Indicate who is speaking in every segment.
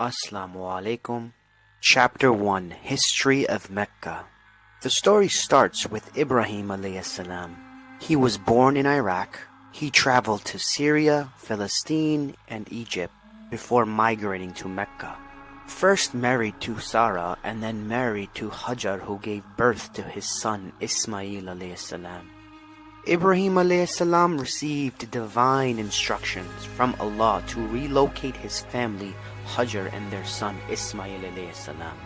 Speaker 1: Assalamu alaikum. Chapter 1 History of Mecca. The story starts with Ibrahim alayhis salam. He was born in Iraq. He traveled to Syria, Palestine, and Egypt before migrating to Mecca. First married to Sarah and then married to Hajar, who gave birth to his son Ismail alayhis salam. Ibrahim alayhis salam received divine instructions from Allah to relocate his family Hajar and their son Ismail alayhis salam.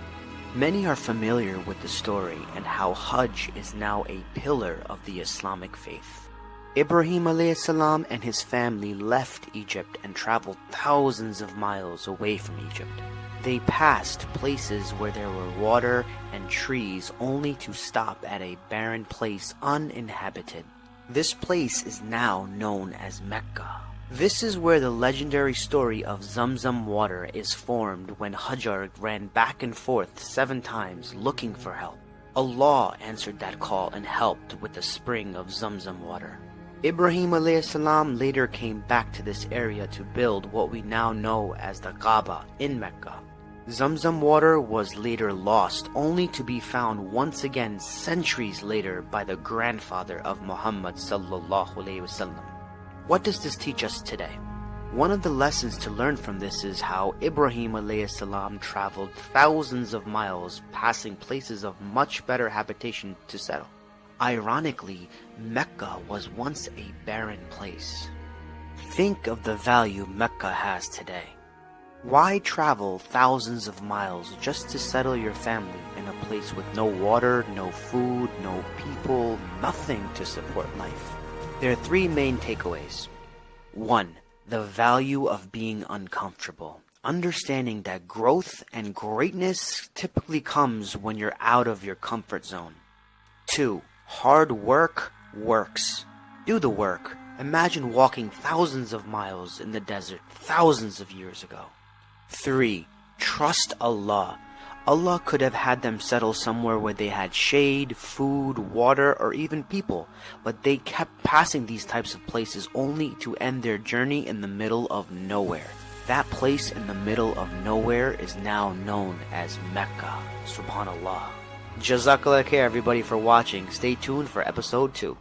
Speaker 1: Many are familiar with the story and how Hajj is now a pillar of the Islamic faith. Ibrahim alayhis salam and his family left Egypt and traveled thousands of miles away from Egypt. They passed places where there were water and trees only to stop at a barren place uninhabited. This place is now known as Mecca. This is where the legendary story of Zamzam water is formed when Hajar ran back and forth 7 times looking for help. Allah answered that call and helped with the spring of Zamzam water. Ibrahim alayhis salam later came back to this area to build what we now know as the Kaaba in Mecca. Zamzam water was later lost, only to be found once again centuries later by the grandfather of Muhammad sallallahu alaihi wasallam. What does this teach us today? One of the lessons to learn from this is how Ibrahim alayhis salam traveled thousands of miles, passing places of much better habitation to settle. Ironically, Mecca was once a barren place. Think of the value Mecca has today. Why travel thousands of miles just to settle your family in a place with no water, no food, no people, nothing to support life? There are 3 main takeaways. 1. The value of being uncomfortable. Understanding that growth and greatness typically comes when you're out of your comfort zone. 2. Hard work works. Do the work. Imagine walking thousands of miles in the desert thousands of years ago. 3. Trust Allah. Allah could have had them settle somewhere where they had shade, food, water, or even people, but they kept passing these types of places only to end their journey in the middle of nowhere. That place in the middle of nowhere is now known as Mecca. Subhanallah. Jazakallah khair everybody for watching. Stay tuned for episode 2.